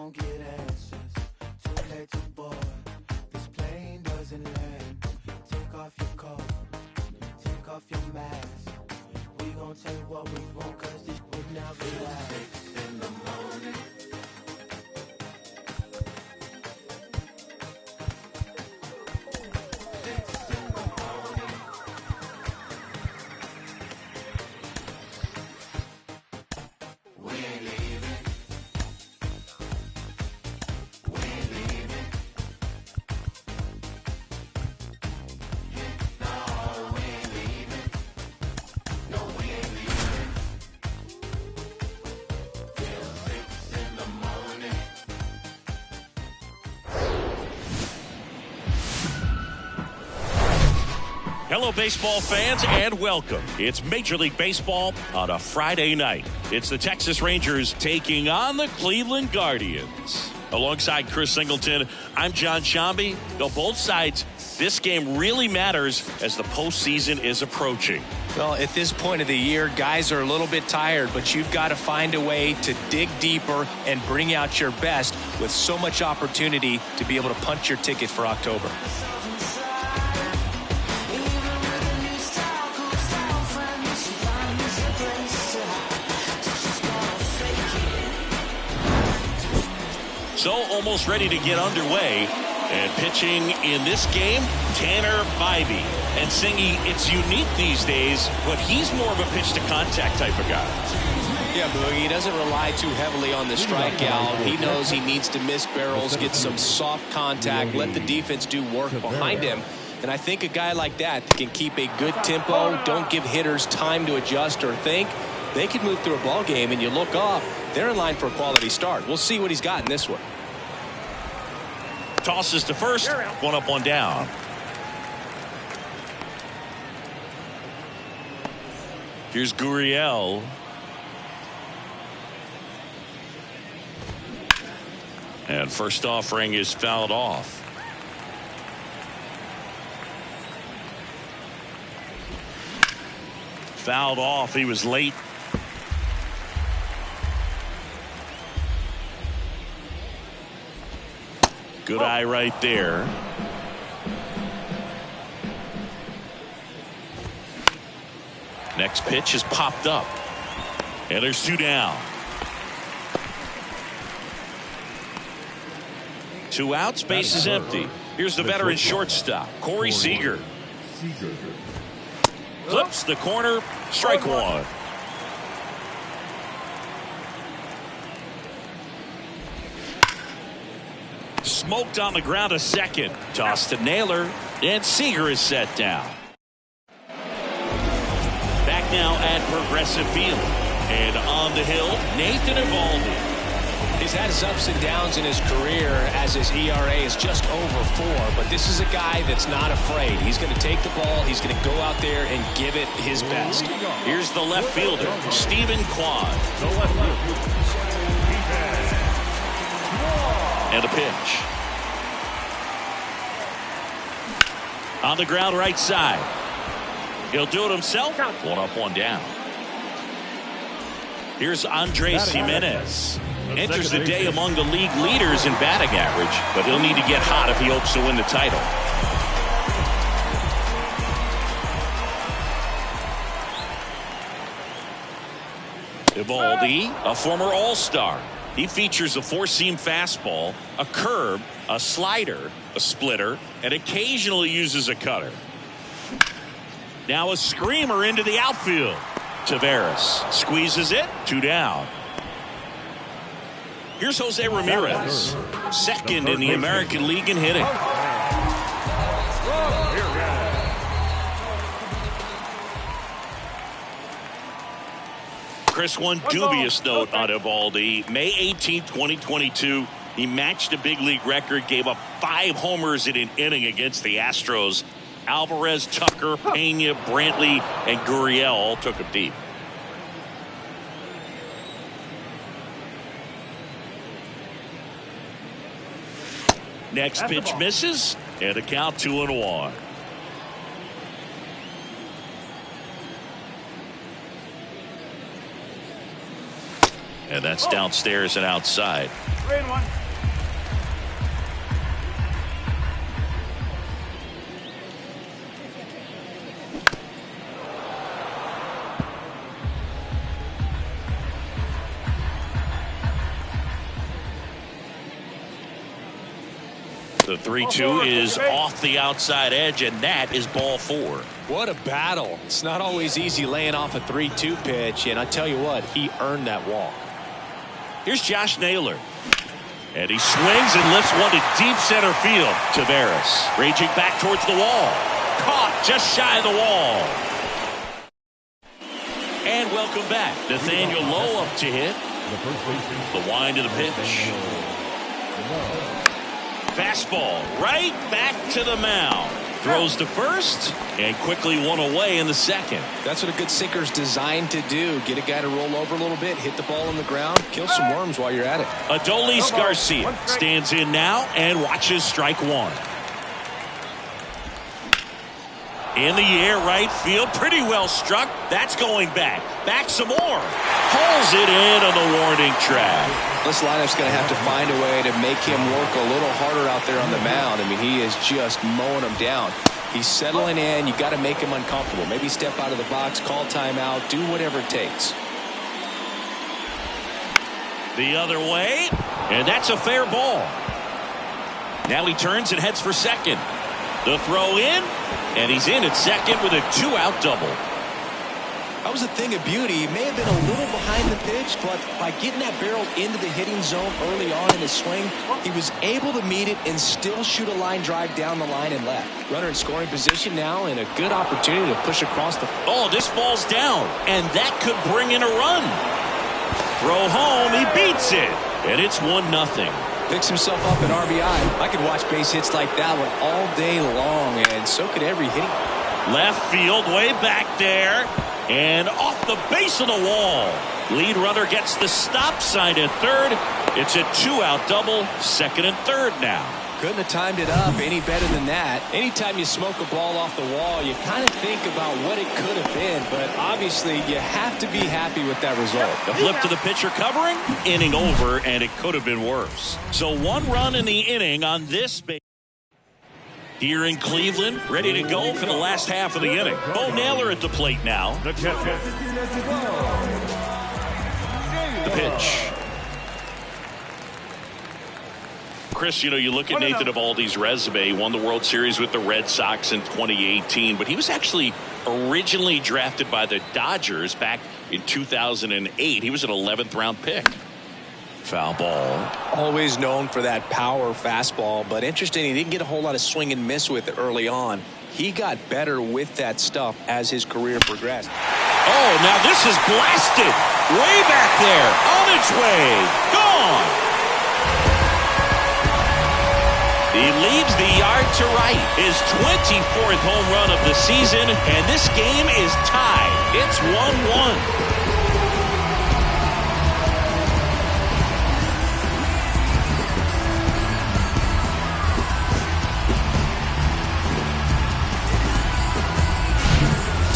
don't get answers. Too late to board. This plane doesn't land. Take off your coat. Take off your mask. We gon' take what we want, cause this would never last. 6 in the morning. Hello, baseball fans, and welcome. It's Major League Baseball on a Friday night. It's the Texas Rangers taking on the Cleveland Guardians. Alongside Chris Singleton, I'm John Shambi. Though both sides, this game really matters as the postseason is approaching. Well, at this point of the year, guys are a little bit tired, but you've got to find a way to dig deeper and bring out your best with so much opportunity to be able to punch your ticket for October. So almost ready to get underway, and pitching in this game, Tanner Bibee. And Singy, it's unique these days, but he's more of a pitch-to-contact type of guy. Yeah, Boogie, he doesn't rely too heavily on the strikeout. He knows he needs to miss barrels, get some soft contact, let the defense do work behind him. And I think a guy like that can keep a good tempo, don't give hitters time to adjust or think. They can move through a ball game, and you look off, they're in line for a quality start. We'll see what he's got in this one. Tosses to first, one up, one down. Here's Gurriel. And first offering is fouled off. Fouled off. He was late. Good eye right there. Next pitch is popped up. And there's two down. Two outs, base is empty. Here's the veteran shortstop, Corey Seager. Flips the corner, strike one. Smoked on the ground a second. Toss to Naylor, and Seager is set down. Back now at Progressive Field. And on the hill, Nathan Eovaldi. He's had his ups and downs in his career as his ERA is just over 4. But this is a guy that's not afraid. He's going to take the ball. He's going to go out there and give it his best. Here's the left fielder, Stephen Kwan. And a pitch. On the ground right side. He'll do it himself. One up, one down. Here's Andres Gimenez. Enters the day among the league leaders in batting average, but he'll need to get hot if he hopes to win the title. Eovaldi, a former All-Star. He features a four-seam fastball, a curve, a slider, a splitter, and occasionally uses a cutter. Now a screamer into the outfield. Taveras squeezes it, two down. Here's Jose Ramirez, second in the American League in hitting. Chris, one dubious note on Eovaldi. May 18, 2022, he matched a big league record, gave up 5 homers in an inning against the Astros. Alvarez, Tucker, Pena, Brantley, and Gurriel all took him deep. Next pitch misses, and a count 2-1. And that's downstairs and outside. 3-1. The 3-2 is off the outside edge, and that is ball 4. What a battle. It's not always easy laying off a 3-2 pitch, and I tell you what, he earned that walk. Here's Josh Naylor. And he swings and lifts one to deep center field. Taveras raging back towards the wall. Caught just shy of the wall. And welcome back. Nathaniel Lowe up to hit. The wind of the pitch. Fastball right back to the mound. Throws to first and quickly one away in the second. That's what a good sinker's designed to do. Get a guy to roll over a little bit, hit the ball on the ground, kill some worms while you're at it. Adolis Garcia stands in now and watches strike one. In the air, right field, pretty well struck. That's going back. Back some more. Hauls it in on the warning track. This lineup's going to have to find a way to make him work a little harder out there on the mound. I mean, he is just mowing them down. He's settling in. You got to make him uncomfortable. Maybe step out of the box, call timeout, do whatever it takes. The other way, and that's a fair ball. Now he turns and heads for second. The throw in, and he's in at second with a 2-out double. That was a thing of beauty. He may have been a little behind the pitch, but by getting that barrel into the hitting zone early on in his swing, he was able to meet it and still shoot a line drive down the line and left. Runner in scoring position now and a good opportunity to push across the... Oh, this ball's down, and that could bring in a run. Throw home, he beats it, and it's 1-0. Picks himself up at RBI. I could watch base hits like that one all day long, and so could every hitting. Left field, way back there, and off the base of the wall. Lead runner gets the stop sign at third. It's a 2-out double, second and third now. Couldn't have timed it up any better than that. Anytime you smoke a ball off the wall, you kind of think about what it could have been, but obviously you have to be happy with that result. The flip to the pitcher covering, inning over, and it could have been worse. So 1 run in the inning on this base. Here in Cleveland, ready to go for the last half of the inning. Bo Naylor at the plate now. The pitch. Chris, you know, you look at Nathan Eovaldi's resume. He won the World Series with the Red Sox in 2018, but he was actually originally drafted by the Dodgers back in 2008. He was an 11th round pick. Foul ball. Always known for that power fastball, but interesting, he didn't get a whole lot of swing and miss with it early on. He got better with that stuff as his career progressed. Oh, now this is blasted. Way back there. On its way. Gone. He leaves the yard to right. His 24th home run of the season, and this game is tied. It's 1-1.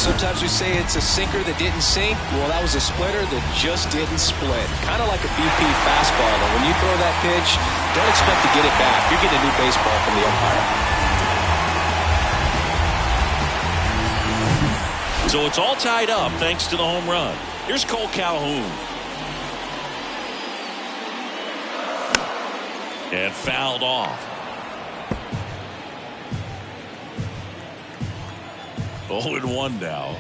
Sometimes we say it's a sinker that didn't sink. Well, that was a splitter that just didn't split. Kind of like a BP fastball. But when you throw that pitch, don't expect to get it back. You're getting a new baseball from the umpire. So it's all tied up thanks to the home run. Here's Cole Calhoun. And fouled off. 0-1 now.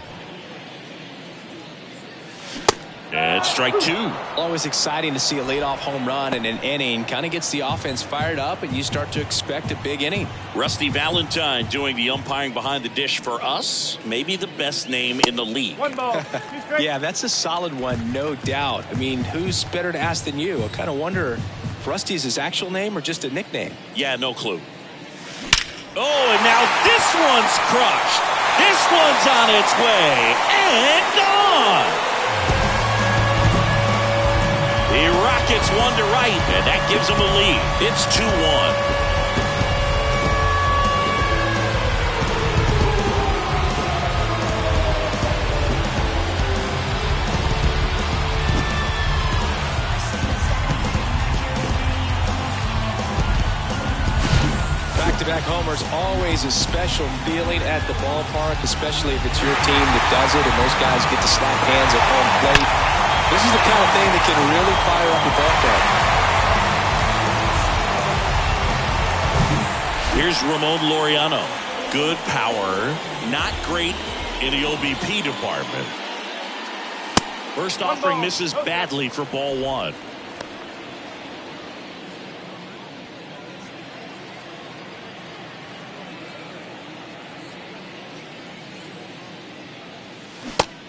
And strike 2. Always exciting to see a leadoff home run in an inning. Kind of gets the offense fired up, and you start to expect a big inning. Rusty Valentine doing the umpiring behind the dish for us. Maybe the best name in the league. 1 ball. Yeah, that's a solid one, no doubt. I mean, who's better to ask than you? I kind of wonder if Rusty is his actual name or just a nickname. Yeah, no clue. Oh, and now this one's crushed. This one's on its way and gone. The Rockets 1 to right, and that gives them a lead. It's 2-1. back-to-back homers, always a special feeling at the ballpark, especially if it's your team that does it and those guys get to slap hands at home plate. This is the kind of thing that can really fire up the ballpark. Here's Ramon Laureano. Good power, not great in the OBP department. First offering misses badly for ball one.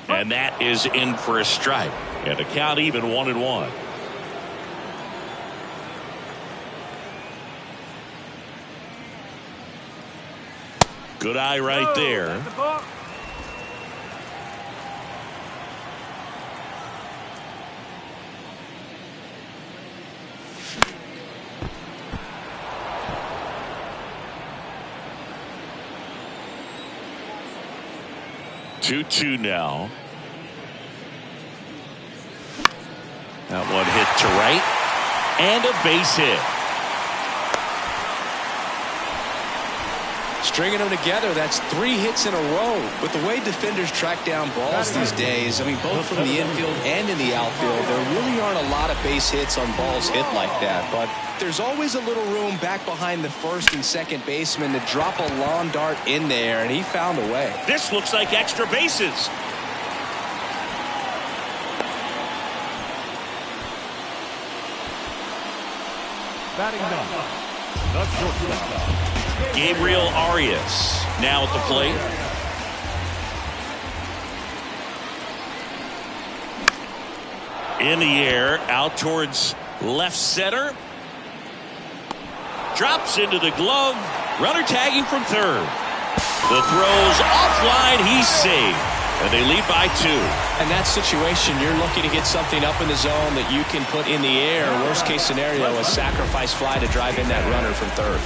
And that is in for a strike. And the count even 1-1. Good eye right there. Two now. That one hit to right. And a base hit. Stringing them together, that's 3 hits in a row. With the way defenders track down balls these days, I mean, both from the infield and in the outfield, there really aren't a lot of base hits on balls hit like that. But there's always a little room back behind the first and second baseman to drop a lawn dart in there, and he found a way. This looks like extra bases. Batting down. The shortstop. Gabriel Arias now at the plate. In the air, out towards left center. Drops into the glove. Runner tagging from third. The throw's offline. He's safe. And they lead by 2. In that situation, you're looking to get something up in the zone that you can put in the air. Worst case scenario, a sacrifice fly to drive in that runner from third.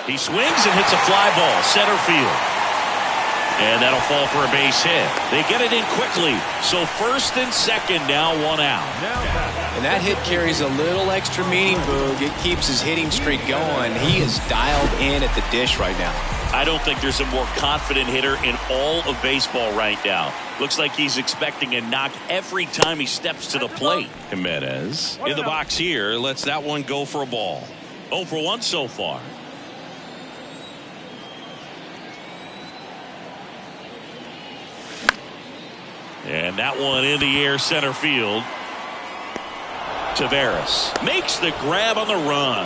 He swings and hits a fly ball center field. And that'll fall for a base hit. They get it in quickly. So first and second, now 1 out. And that hit carries a little extra meaning, Boog. It keeps his hitting streak going. He is dialed in at the dish right now. I don't think there's a more confident hitter in all of baseball right now. Looks like he's expecting a knock every time he steps to the plate. Jimenez in the box here. Lets that one go for a ball. 0 for 1 so far. And that one in the air center field. Taveras makes the grab on the run.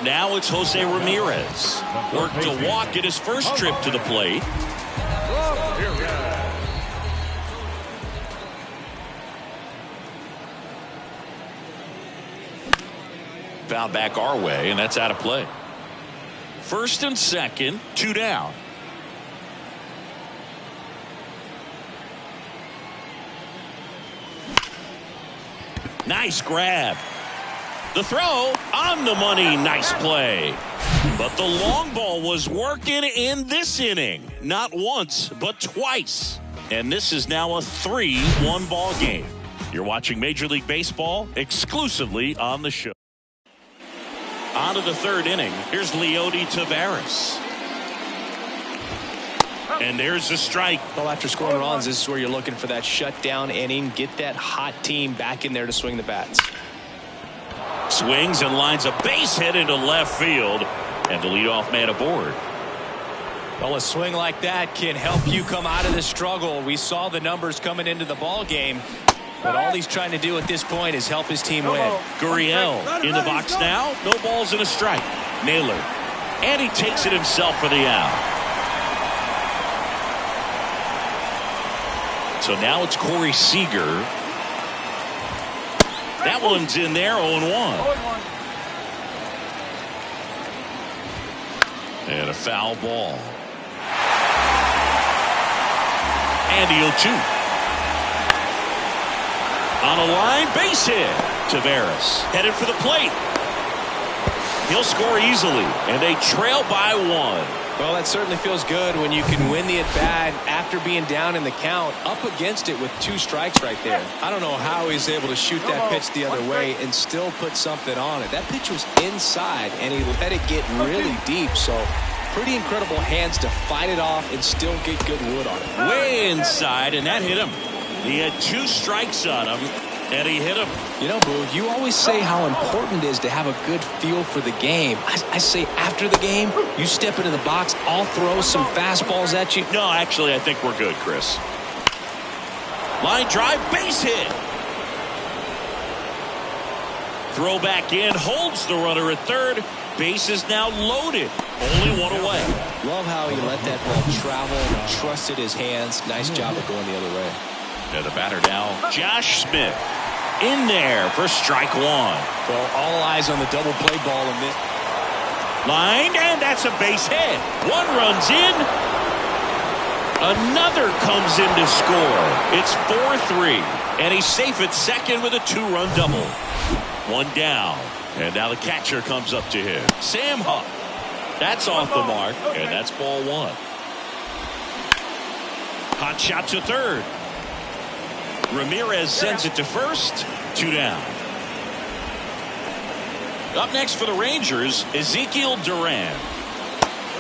Now it's Jose Ramirez. Worked to walk at his first trip to the plate. Foul back our way, and that's out of play. First and second, 2 down. Nice grab. The throw on the money. Nice play. But the long ball was working in this inning. Not once, but twice. And this is now a 3-1 ball game. You're watching Major League Baseball exclusively on the show. On to the third inning. Here's Leody Taveras. And there's a strike. Well, after scoring runs, this is where you're looking for that shutdown inning. Get that hot team back in there to swing the bats. Swings and lines a base hit into left field. And the leadoff man aboard. Well, a swing like that can help you come out of the struggle. We saw the numbers coming into the ball game. But all he's trying to do at this point is help his team win. Gurriel in the box now. No balls and a strike. Naylor. And he takes it himself for the out. So now it's Corey Seager. That one's in there, 0-1. And a foul ball. And the 0-2. On a line, base hit. Taveras headed for the plate. He'll score easily, and they trail by 1. Well, that certainly feels good when you can win the at-bat after being down in the count, up against it with 2 strikes right there. I don't know how he's able to shoot that pitch the other way and still put something on it. That pitch was inside, and he let it get really deep, so pretty incredible hands to fight it off and still get good wood on it. Way inside, and that hit him. He had 2 strikes on him, and he hit him. You know, Boo, you always say how important it is to have a good feel for the game. I say after the game, you step into the box, I'll throw some fastballs at you. No, actually, I think we're good, Chris. Line drive, base hit. Throw back in, holds the runner at third. Base is now loaded. Only 1 away. Love how he let that ball travel, trusted his hands. Nice job of going the other way. And the batter now, Josh Smith. In there for strike 1. Well, all eyes on the double play ball in this. Line, and that's a base hit. 1 runs in. Another comes in to score. It's 4-3. And he's safe at second with a 2-run double. 1 down. And now the catcher comes up to him. Sam Huff. That's off the mark. And that's ball 1. Hot shot to third. Ramirez sends it to first. 2 down. Up next for the Rangers, Ezekiel Duran.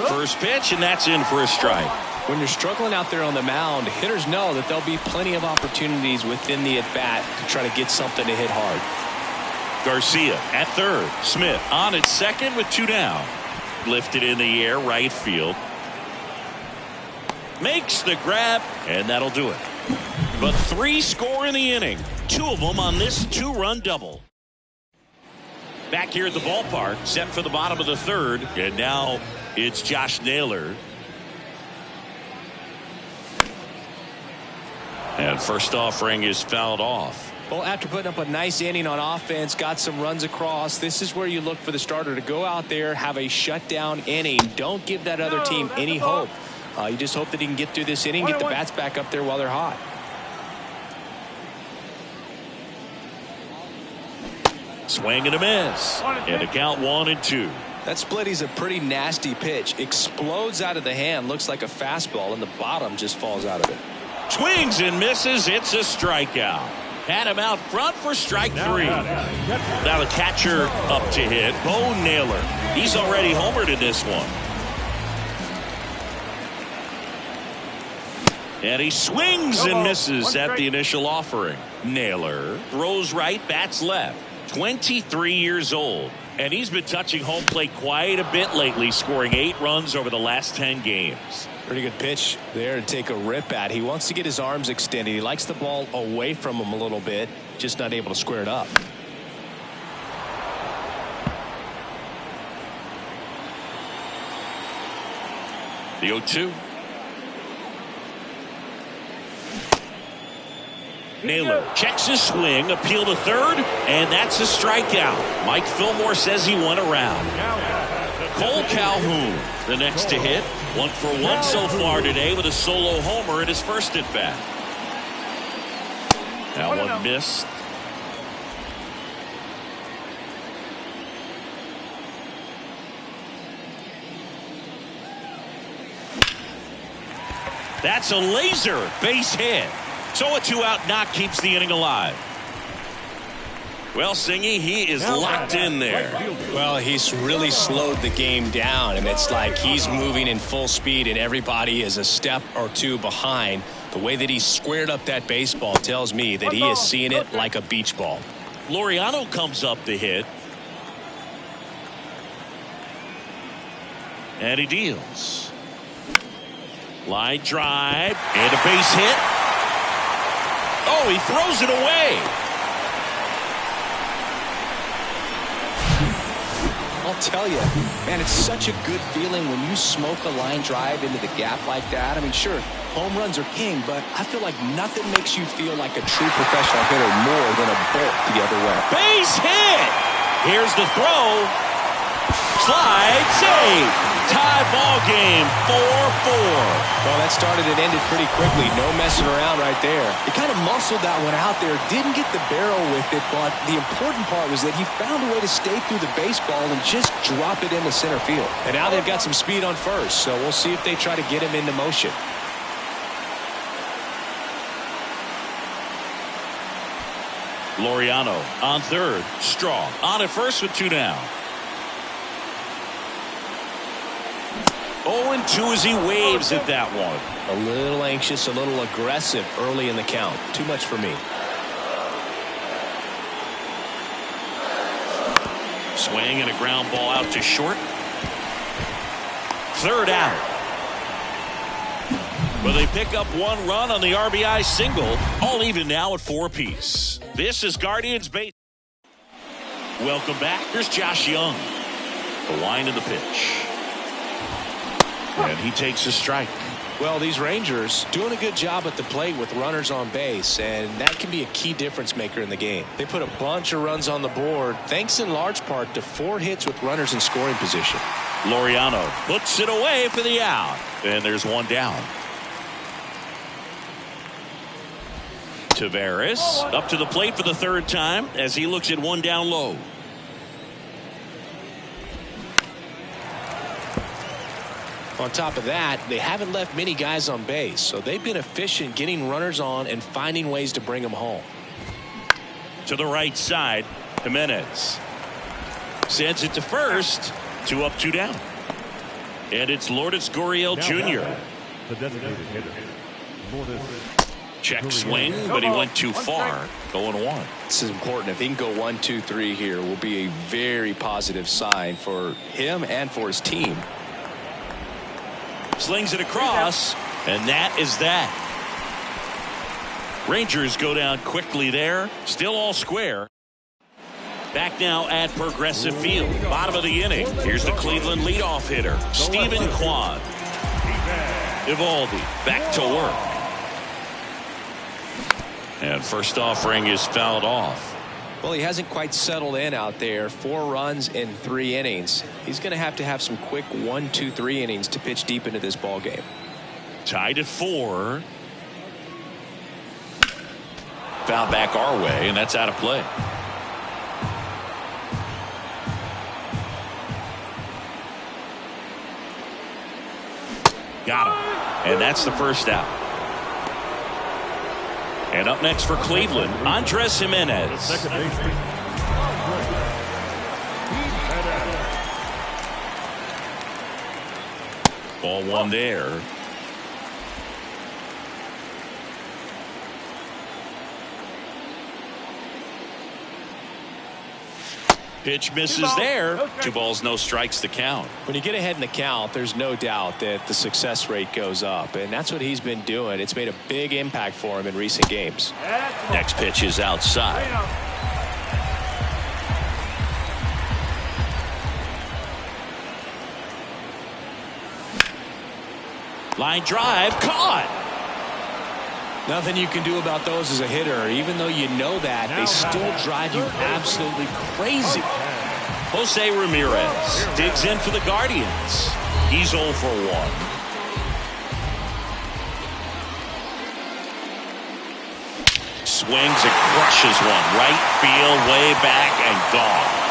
First pitch, and that's in for a strike. When you're struggling out there on the mound, hitters know that there'll be plenty of opportunities within the at-bat to try to get something to hit hard. Garcia at third. Smith on at second with 2 down. Lifted in the air, right field. Makes the grab, and that'll do it. But 3 score in the inning. 2 of them on this 2-run double. Back here at the ballpark, set for the bottom of the 3rd. And now it's Josh Naylor. And first offering is fouled off. Well, after putting up a nice inning on offense, got some runs across, this is where you look for the starter to go out there, have a shutdown inning. Don't give that other team any hope. You just hope that he can get through this inning, get the bats back up there while they're hot. Swing and a miss. And a count 1-2. That splitty's a pretty nasty pitch. Explodes out of the hand. Looks like a fastball, and the bottom just falls out of it. Swings and misses. It's a strikeout. Had him out front for strike 3. Now the catcher up to hit. Bo Naylor. He's already homered in this one. And he swings and misses at the initial offering. Naylor throws right, bats left. 23 years old. And he's been touching home plate quite a bit lately, scoring 8 runs over the last 10 games. Pretty good pitch there to take a rip at. He wants to get his arms extended. He likes the ball away from him a little bit, just not able to square it up. The 0-2. Naylor checks his swing, appeal to third, and that's a strikeout. Mike Fillmore says he went around. Cole Calhoun, the next to hit. 1 for 1 so far today with a solo homer at his first at bat. That one missed. That's a laser base hit. So a 2-out knock keeps the inning alive. Well, Singy, he is locked in there. Well, he's really slowed the game down, and it's like he's moving in full speed, and everybody is a step or 2 behind. The way that he squared up that baseball tells me that he is seeing it like a beach ball. Laureano comes up to hit. And he deals. Line drive and a base hit. Oh, he throws it away. I'll tell you, man, it's such a good feeling when you smoke a line drive into the gap like that. I mean, sure, home runs are king, but I feel like nothing makes you feel like a true professional hitter more than a bolt the other way. Base hit. Here's the throw. Slide, save. Tie ball game, 4-4. Well, that started and ended pretty quickly. No messing around right there. He kind of muscled that one out there. Didn't get the barrel with it, but the important part was that he found a way to stay through the baseball and just drop it into center field. And now they've got some speed on first, so we'll see if they try to get him into motion. Laureano on third. Strong on at first with 2 down. 0-2 as he waves at that one. A little anxious, a little aggressive early in the count. Too much for me. Swing and a ground ball out to short. Third out. Well, they pick up 1 run on the RBI single. All even now at 4 apiece. This is Guardians Base. Welcome back. Here's Josh Young. The wind of the pitch. And he takes a strike. Well, these Rangers doing a good job at the plate with runners on base, and that can be a key difference maker in the game. They put a bunch of runs on the board, thanks in large part to 4 hits with runners in scoring position. Laureano puts it away for the out. And there's 1 down. Taveras up to the plate for the 3rd time as he looks at 1 down low. On top of that, they haven't left many guys on base, so they've been efficient getting runners on and finding ways to bring them home. To the right side, Jimenez sends it to first. 2 up, 2 down. And it's Lourdes Gurriel Jr. The designated hitter, Lourdes. Check swing, but he went too far. Going 1. This is important. If he can go 1, 2, 3 here, will be a very positive sign for him and for his team. Slings it across, and that is that. Rangers go down quickly there. Still all square. Back now at Progressive Field. Bottom of the inning. Here's the Cleveland leadoff hitter, Stephen Kwan. Eovaldi back to work. And first offering is fouled off. Well, he hasn't quite settled in out there. 4 runs in 3 innings. He's going to have some quick 1, 2, 3 innings to pitch deep into this ball game. Tied at 4. Foul back our way, and that's out of play. Got him. And that's the first out. And up next for Cleveland, Andres Jimenez. Second baseman. Ball 1 there. Pitch misses there. 2 balls, no strikes to count. When you get ahead in the count, there's no doubt that the success rate goes up, and that's what he's been doing. It's made a big impact for him in recent games. Next pitch is outside. Line drive, caught. Nothing you can do about those as a hitter. Even though you know that, they still drive you absolutely crazy. Jose Ramirez digs in for the Guardians. He's 0 for 1. Swings and crushes one. Right field, way back, and gone.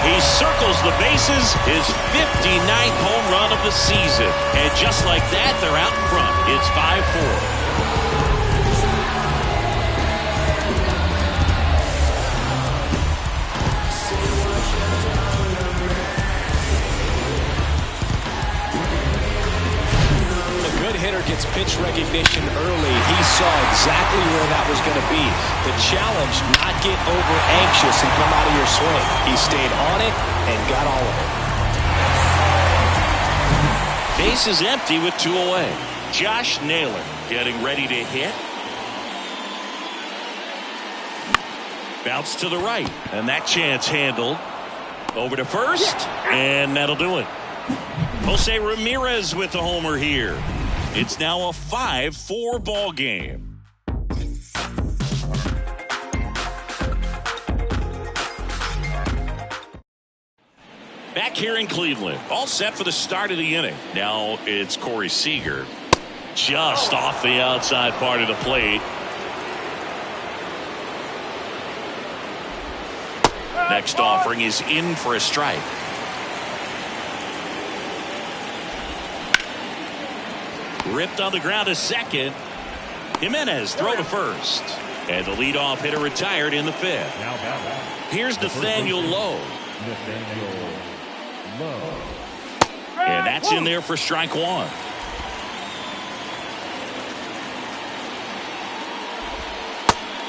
He circles the bases, his 59th home run of the season. And just like that, they're out in front. It's 5-4. Hitter gets pitch recognition early. He saw exactly where that was going to be. The challenge, not get over anxious and come out of your swing. He stayed on it and got all of it. Base is empty with 2 away. Josh Naylor getting ready to hit. Bounce to the right, and that chance handled. Over to first, and that'll do it. Jose Ramirez with the homer here. It's now a 5-4 ball game. here in Cleveland. All set for the start of the inning. Now it's Corey Seager. Just off the outside part of the plate. Next offering is in for a strike. Ripped on the ground to second. Jimenez throw to first. And the leadoff hitter retired in the fifth. Here's Nathaniel Lowe. And that's in there for strike one.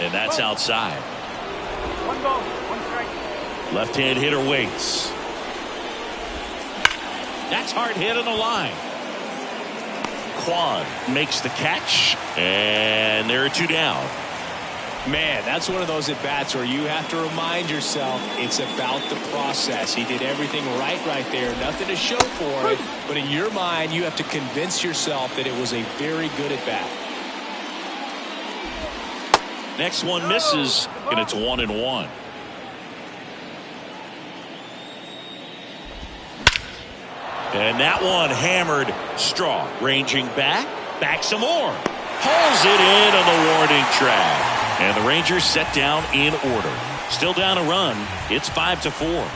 And that's outside. 1 ball, 1 strike. Left-hand hitter waits. That's hard hit on the line. Kwan makes the catch, and there are 2 down. Man, that's one of those at-bats where you have to remind yourself it's about the process. He did everything right there. Nothing to show for it. But in your mind, you have to convince yourself that it was a very good at-bat. Next one misses, and it's 1-1. And that one hammered. Straw ranging back some more. Pulls it in on the warning track. And the Rangers set down in order. Still down a run. It's 5-4.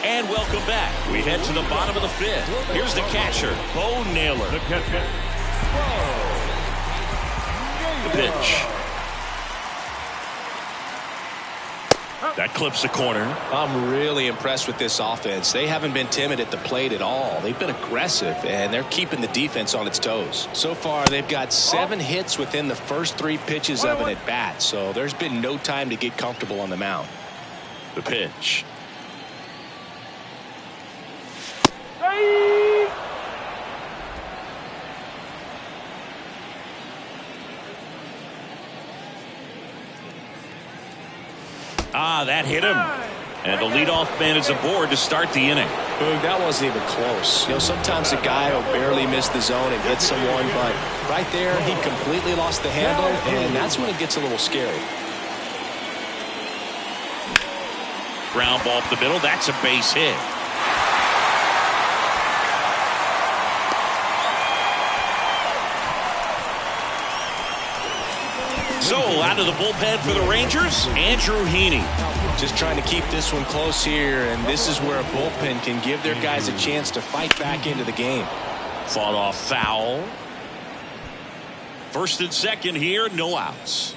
And welcome back. We head to the bottom of the fifth. Here's the catcher, Bo Naylor. The catcher. The pitch. That clips the corner. I'm really impressed with this offense. They haven't been timid at the plate at all. They've been aggressive, and they're keeping the defense on its toes. So far, they've got 7 hits within the first 3 pitches of an at-bat, so there's been no time to get comfortable on the mound. The pitch. That hit him. And the leadoff man is aboard to start the inning. Boog, that wasn't even close. You know, sometimes a guy will barely miss the zone and hit someone, but right there, he completely lost the handle, and that's when it gets a little scary. Ground ball up the middle. That's a base hit. So, out of the bullpen for the Rangers, Andrew Heaney. Just trying to keep this one close here, and this is where a bullpen can give their guys a chance to fight back into the game. Fought off foul. First and second here, no outs.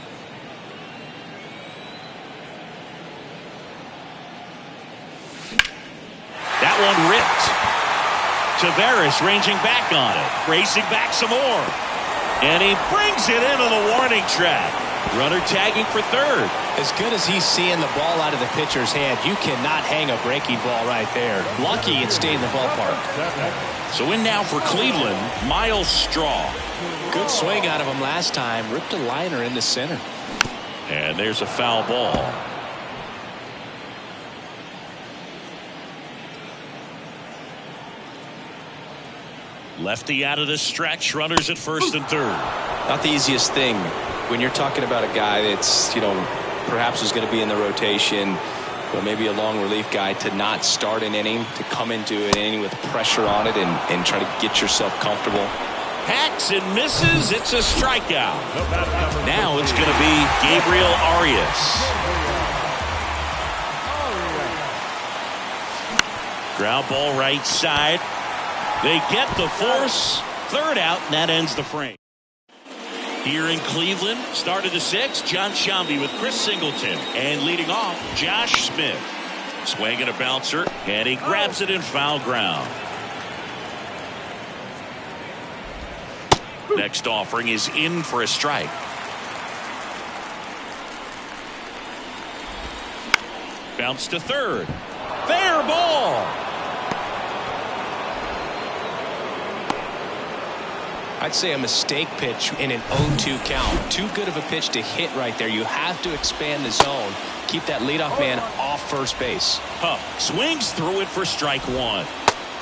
That one ripped. Tavares ranging back on it. Racing back some more. And he brings it into the warning track. Runner tagging for third. As good as he's seeing the ball out of the pitcher's hand, you cannot hang a breaking ball right there. Lucky it stayed in the ballpark. So in now for Cleveland, Miles Straw. Good swing out of him last time. Ripped a liner into center. And there's a foul ball. Lefty out of the stretch. Runners at first and third. Not the easiest thing when you're talking about a guy that's, you know, perhaps is going to be in the rotation, but maybe a long relief guy, to not start an inning, to come into an inning with pressure on it and try to get yourself comfortable. Hacks and misses. It's a strikeout. Now it's going to be Gabriel Arias. Ground ball right side. They get the force. Third out, and that ends the frame. Here in Cleveland, start of the sixth, John Sciambi with Chris Singleton. And leading off, Josh Smith. Swinging a bouncer, and he grabs it in foul ground. Next offering is in for a strike. Bounce to third. Fair ball. I'd say a mistake pitch in an 0-2 count. Too good of a pitch to hit right there. You have to expand the zone. Keep that leadoff man off first base. Swings through it for strike one.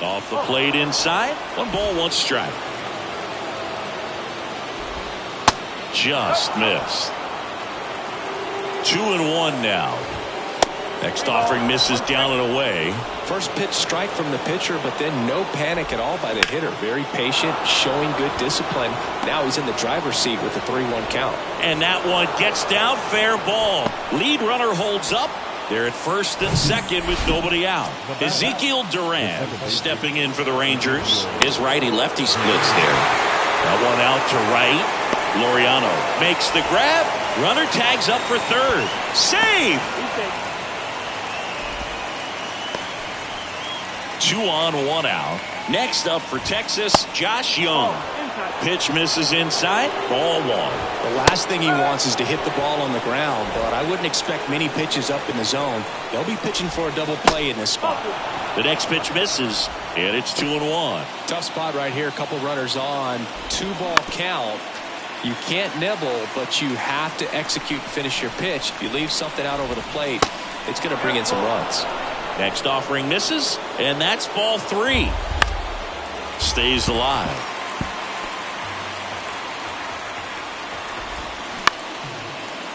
Off the plate inside. 1 ball, 1 strike. just missed. 2-1 now. Next offering misses down and away. First pitch strike from the pitcher, but then no panic at all by the hitter. Very patient, showing good discipline. Now he's in the driver's seat with a 3-1 count. And that one gets down, fair ball. Lead runner holds up. They're at first and second with nobody out. Ezekiel Duran stepping in for the Rangers. His righty-lefty splits there. That one out to right. Laureano makes the grab. Runner tags up for third. Save! 2 on, 1 out. Next up for Texas, Josh Young. Pitch misses inside. Ball 1. The last thing he wants is to hit the ball on the ground, but I wouldn't expect many pitches up in the zone. They'll be pitching for a double play in this spot. The next pitch misses, and it's 2-1. Tough spot right here. A couple runners on. 2-ball count. You can't nibble, but you have to execute and finish your pitch. If you leave something out over the plate, it's going to bring in some runs. Next offering misses, and that's ball 3. Stays alive.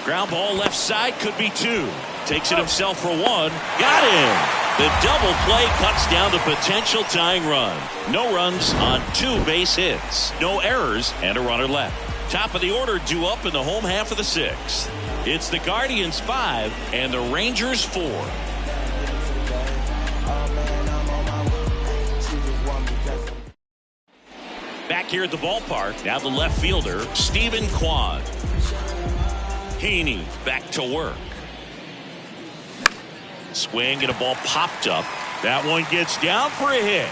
Ground ball left side, could be 2. Takes it himself for 1. Got him. The double play cuts down the potential tying run. No runs on 2 base hits. No errors and a runner left. Top of the order due up in the home half of the 6th. It's the Guardians 5 and the Rangers 4. Back here at the ballpark, now the left fielder, Stephen Kwan. Heaney back to work. Swing and a ball popped up. That one gets down for a hit.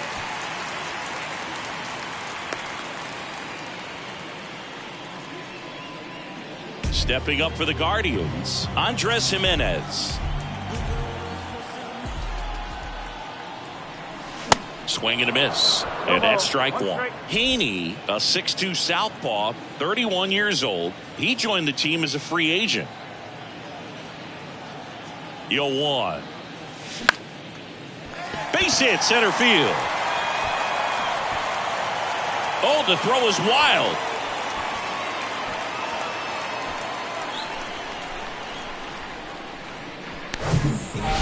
Stepping up for the Guardians, Andres Jimenez. Swing and a miss. And that's strike 1. Heaney, a 6'2 southpaw, 31 years old. He joined the team as a free agent. 0-1. Base hit center field. Oh, the throw is wild.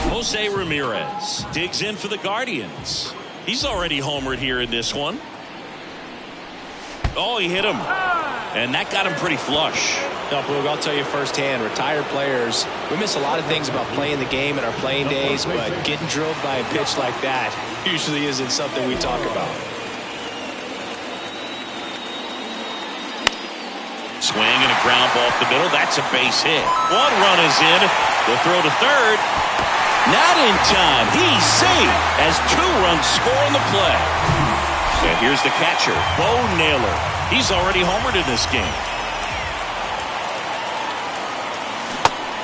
Jose Ramirez digs in for the Guardians. He's already homered here in this one. Oh, he hit him. And that got him pretty flush. No, Boog, I'll tell you firsthand, retired players, we miss a lot of things about playing the game in our playing days, but getting drilled by a pitch like that usually isn't something we talk about. Swing and a ground ball up the middle. That's a base hit. 1 run is in. The throw to third. Not in time. He's safe as 2 runs score on the play. And here's the catcher, Bo Naylor. He's already homered in this game.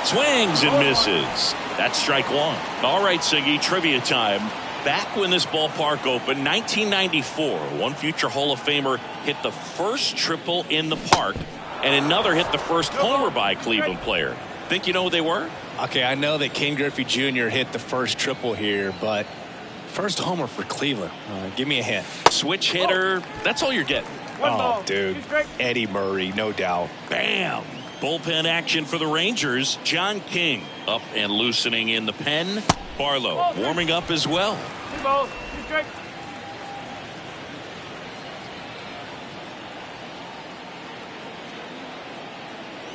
Swings and misses. That's strike 1. All right, Siggy, trivia time. Back when this ballpark opened, 1994, one future Hall of Famer hit the first triple in the park, and another hit the first homer by a Cleveland player. Think you know who they were? Okay, I know that Ken Griffey Jr. hit the first triple here, but first homer for Cleveland. Give me a hint. Switch hitter. That's all you're getting. Oh, dude. Eddie Murray, no doubt. Bam. Bullpen action for the Rangers. John King up and loosening in the pen. Barlow warming up as well.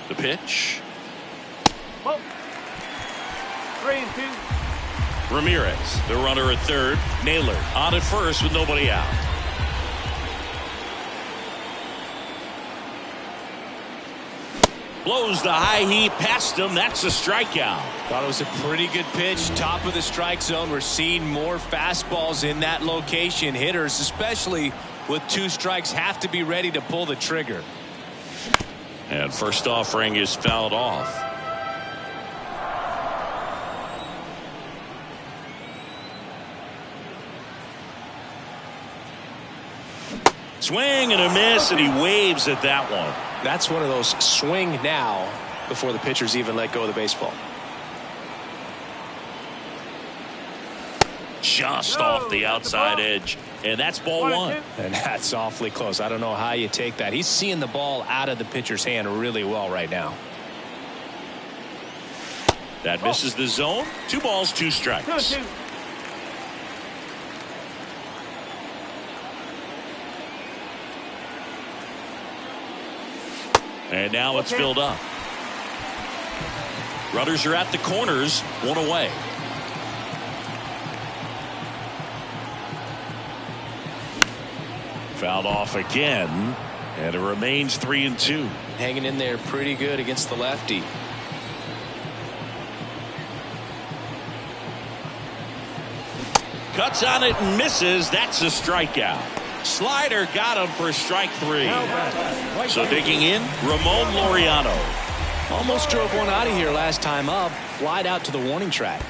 The pitch. 3-2. Ramirez, the runner at third. Naylor on at first with nobody out. Blows the high heat past him. That's a strikeout. Thought it was a pretty good pitch. Top of the strike zone. We're seeing more fastballs in that location. Hitters, especially with 2 strikes, have to be ready to pull the trigger. And first offering is fouled off. Swing and a miss, and he waves at that one. That's one of those swing now before the pitchers even let go of the baseball. Just off the outside edge. And that's ball one. And that's awfully close. I don't know how you take that. He's seeing the ball out of the pitcher's hand really well right now. That misses the zone. 2 balls, 2 strikes. 2-2. And now it's filled up. Runners are at the corners, 1 away. Fouled off again, and it remains 3-2. Hanging in there pretty good against the lefty. Cuts on it and misses. That's a strikeout. Slider got him for strike 3. So digging in, Ramon Laureano. Almost drove one out of here last time up. Flied out to the warning track.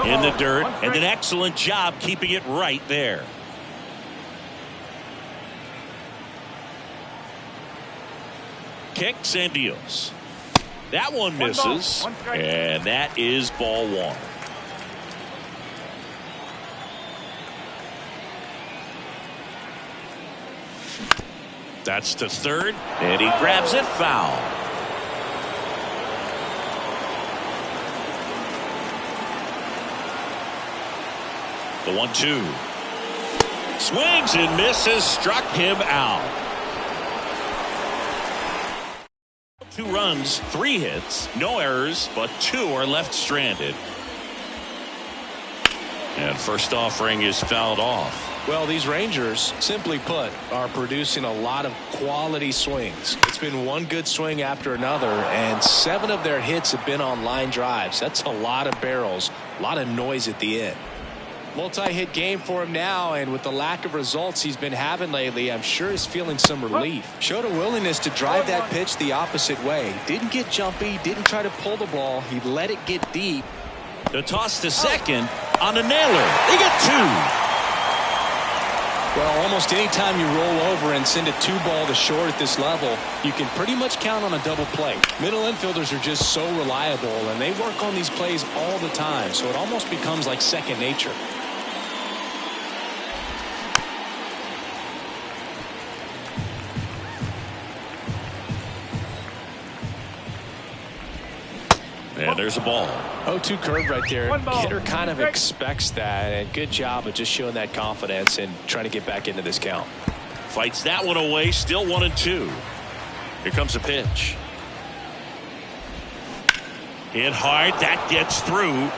In the dirt, and an excellent job keeping it right there. Kicks and deals. That one misses, and that is ball 1. That's to third, and he grabs it foul. The 1-2. Swings and misses, struck him out. 2 runs, 3 hits, no errors, but 2 are left stranded. And first offering is fouled off. Well, these Rangers, simply put, are producing a lot of quality swings. It's been one good swing after another, and 7 of their hits have been on line drives. That's a lot of barrels, a lot of noise at the end. Multi-hit game for him now, and with the lack of results he's been having lately, I'm sure he's feeling some relief. Showed a willingness to drive that pitch the opposite way. Didn't get jumpy, didn't try to pull the ball. He let it get deep. The toss to second on a nailer. They get 2. Well, almost any time you roll over and send a 2-ball to short at this level, you can pretty much count on a double play. Middle infielders are just so reliable, and they work on these plays all the time, so it almost becomes like second nature. And there's a ball. 0-2 curve right there. Hitter kind of expects that, and good job of just showing that confidence and trying to get back into this count. Fights that one away, still 1-2. Here comes a pitch. Hit hard, that gets through.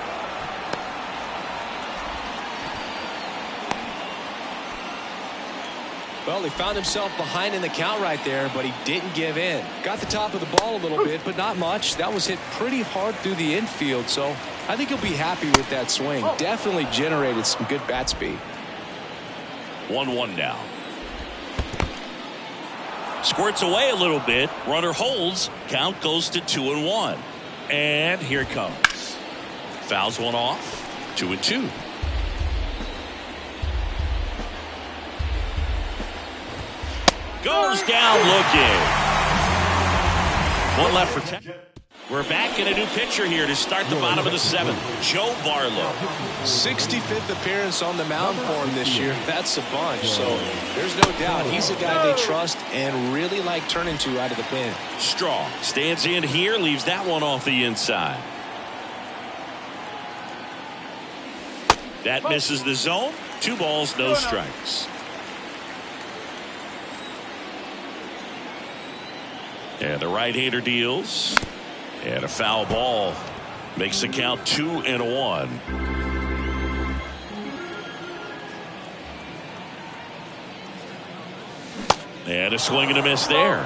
Well, he found himself behind in the count right there, but he didn't give in. Got the top of the ball a little bit, but not much. That was hit pretty hard through the infield, so I think he'll be happy with that swing. Definitely generated some good bat speed. 1-1 now. Squirts away a little bit. Runner holds. Count goes to 2-1. And here it comes. Fouls one off. 2-2. Goes down looking. One left for 10. We're back in a new pitcher here to start the bottom of the 7th. Joe Barlow. 65th appearance on the mound for him this year. That's a bunch. So there's no doubt he's a guy they trust and really like turning to out of the pen. Strong stands in here, leaves that one off the inside. That misses the zone. 2 balls, no strikes. And the right-hander deals. And a foul ball makes the count 2-1. And a swing and a miss there.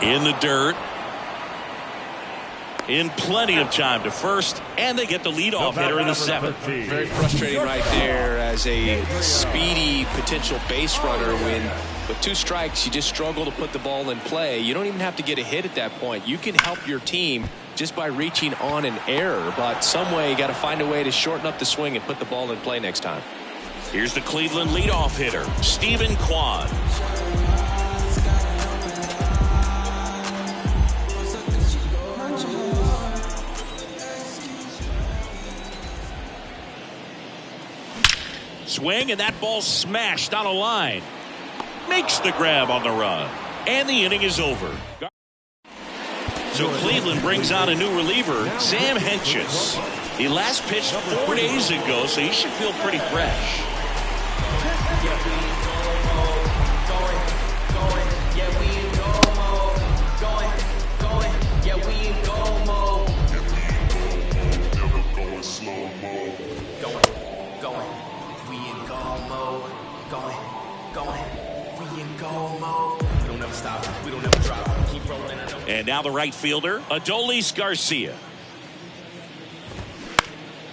In the dirt. In plenty of time to first, and they get the leadoff hitter in the 7th. Very frustrating right there as a speedy potential base runner when with 2 strikes you just struggle to put the ball in play. You don't even have to get a hit at that point. You can help your team just by reaching on an error, but some way you got to find a way to shorten up the swing and put the ball in play next time. Here's the Cleveland leadoff hitter, Stephen Kwan. Swing, and that ball smashed on a line. Makes the grab on the run. And the inning is over. So Cleveland brings on a new reliever, Sam Hentges. He last pitched 4 days ago, so he should feel pretty fresh. And now the right fielder, Adolis Garcia.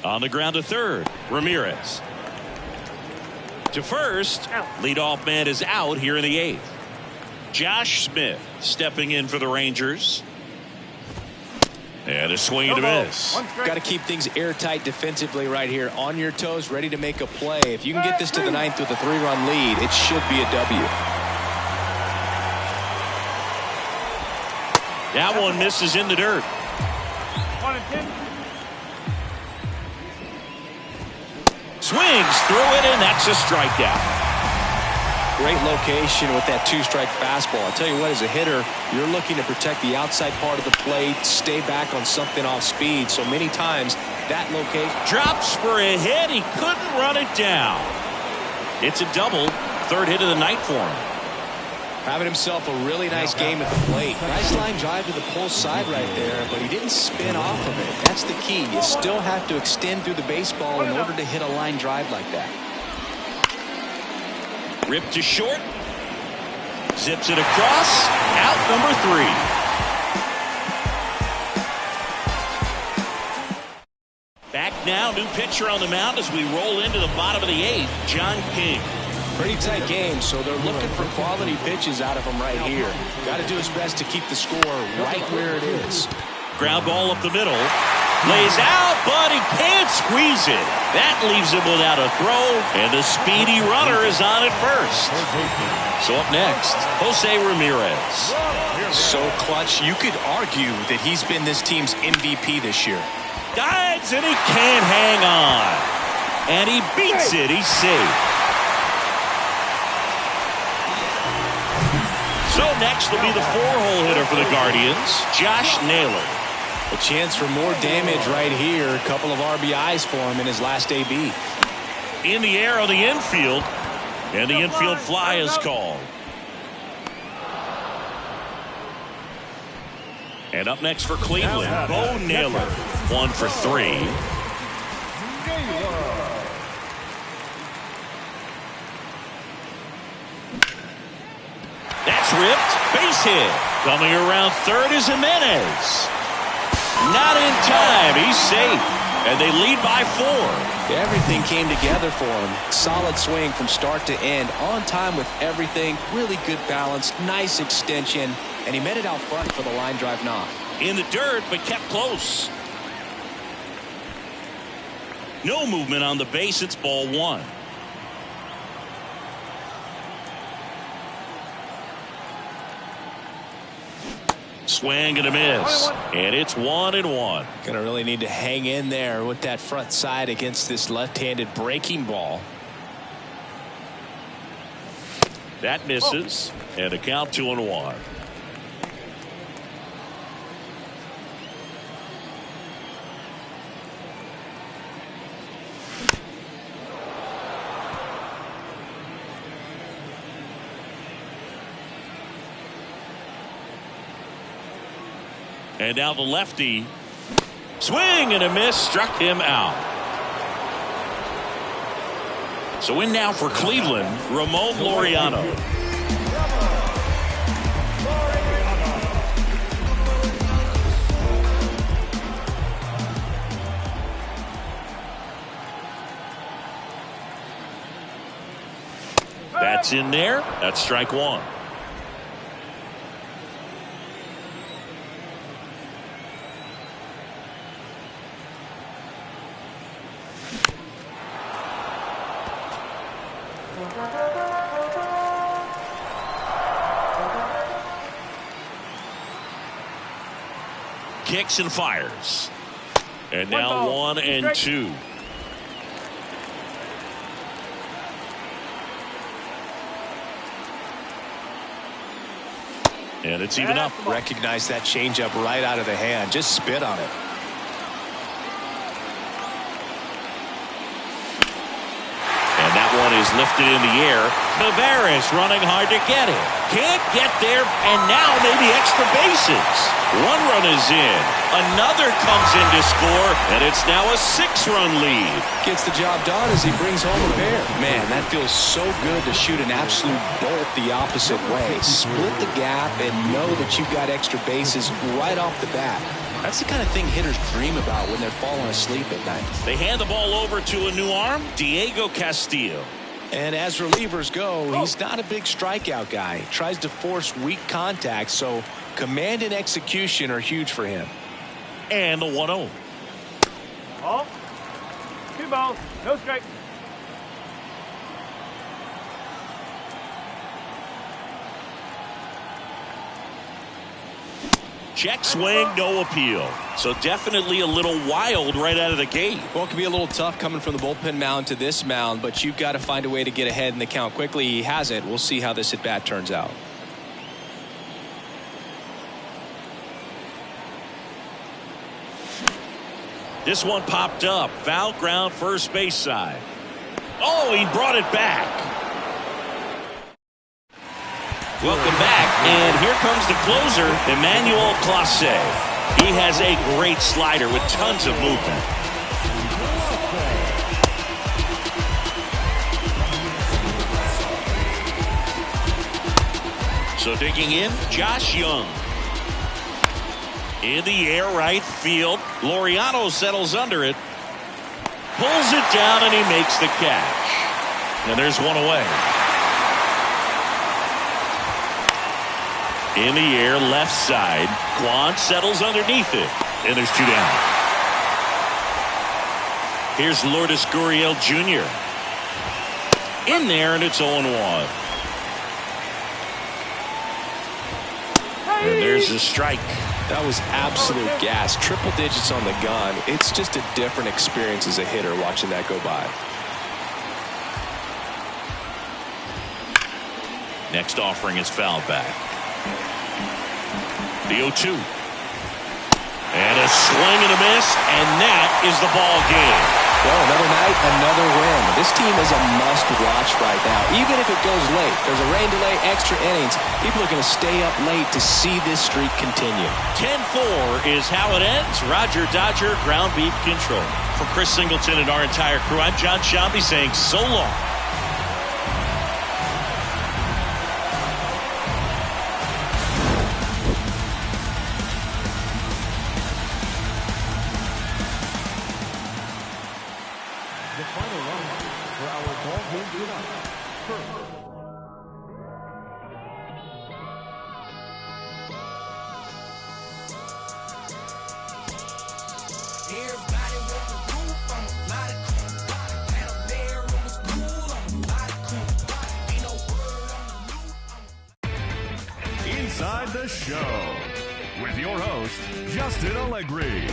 On the ground to third, Ramirez. To first, leadoff man is out here in the 8th. Josh Smith stepping in for the Rangers. And a swing and a miss. Got to keep things airtight defensively right here. On your toes, ready to make a play. If you can get this to the 9th with a 3-run lead, it should be a W. That one misses in the dirt. 1-10. Swings through it, and that's a strikeout. Great location with that 2-strike fastball. I'll tell you what, as a hitter, you're looking to protect the outside part of the plate, stay back on something off speed. So many times that location drops for a hit. He couldn't run it down. It's a double. 3rd hit of the night for him. Having himself a really nice game at the plate. Nice line drive to the pull side right there, but he didn't spin off of it. That's the key. You still have to extend through the baseball in order to hit a line drive like that. Ripped to short. Zips it across. Out number 3. Back now, new pitcher on the mound as we roll into the bottom of the 8th, John King. Pretty tight game, so they're looking for quality pitches out of him right here. Got to do his best to keep the score right where it is. Ground ball up the middle. Lays out, but he can't squeeze it. That leaves him without a throw, and the speedy runner is on at first. So up next, Jose Ramirez. So clutch, you could argue that he's been this team's MVP this year. Dives, and he can't hang on. And he beats it. He's safe. So next will be the 4-hole hitter for the Guardians, Josh Naylor. A chance for more damage right here. A couple of RBIs for him in his last AB. In the air on the infield, and the infield fly is called. And up next for Cleveland, Bo Naylor, 1 for 3. That's ripped. Base hit. Coming around third is Jimenez. Not in time. He's safe. And they lead by 4. Everything came together for him. Solid swing from start to end. On time with everything. Really good balance. Nice extension. And he met it out front for the line drive knock. In the dirt, but kept close. No movement on the base. It's ball 1. Swing and a miss. And it's 1-1. Gonna really need to hang in there with that front side against this left-handed breaking ball. That misses. And a count 2-1. And now the lefty. Swing and a miss. Struck him out. So in now for Cleveland, Ramon Laureano. That's in there. That's strike 1. Kicks and fires. And now 1-2. And it's even up. Recognize that changeup right out of the hand. Just spit on it. And that one is lifted in the air. Taveras running hard to get it. Can't get there, and now maybe extra bases. One run is in. Another comes in to score, and it's now a 6-run lead. Gets the job done as he brings home a pair. Man, that feels so good to shoot an absolute bolt the opposite way. Split the gap and know that you've got extra bases right off the bat. That's the kind of thing hitters dream about when they're falling asleep at night. They hand the ball over to a new arm, Diego Castillo. And as relievers go, he's not a big strikeout guy. He tries to force weak contact, so command and execution are huge for him. And the 1-0. Ball. 2 balls. No strike. Check swing, no appeal. So definitely a little wild right out of the gate. Well, it can be a little tough coming from the bullpen mound to this mound, but you've got to find a way to get ahead in the count quickly. He hasn't. We'll see how this at-bat turns out. This one popped up. Foul ground, first base side. Oh, he brought it back. Welcome back, and here comes the closer, Emmanuel Clase. He has a great slider with tons of movement. So digging in, Josh Young. In the air, right field. Laureano settles under it. Pulls it down, and he makes the catch. And there's one away. In the air, left side. Kwan settles underneath it. And there's 2 down. Here's Lourdes Gurriel Jr. In there, and it's 0-1. And there's the strike. That was absolute gas. Triple digits on the gun. It's just a different experience as a hitter watching that go by. Next offering is fouled back. The 0-2. And a swing and a miss, and that is the ball game. Well, another night, another win. This team is a must-watch right now. Even if it goes late, there's a rain delay, extra innings. People are going to stay up late to see this streak continue. 10-4 is how it ends. Roger Dodger, ground beef control. For Chris Singleton and our entire crew, I'm John Shambi saying so long. Inside the Show with your host, Justin Allegri.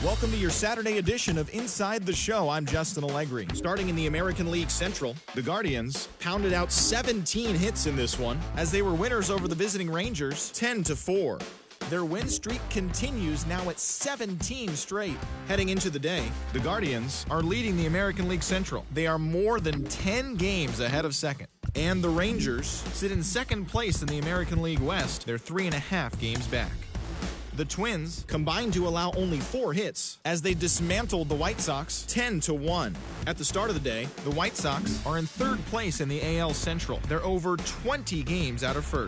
Welcome to your Saturday edition of Inside the Show. I'm Justin Allegri. Starting in the American League Central, the Guardians pounded out 17 hits in this one as they were winners over the visiting Rangers 10-4. Their win streak continues now at 17 straight. Heading into the day, the Guardians are leading the American League Central. They are more than 10 games ahead of second. And the Rangers sit in second place in the American League West. They're 3.5 games back. The Twins combined to allow only 4 hits as they dismantled the White Sox 10-1. At the start of the day, the White Sox are in third place in the AL Central. They're over 20 games out of first.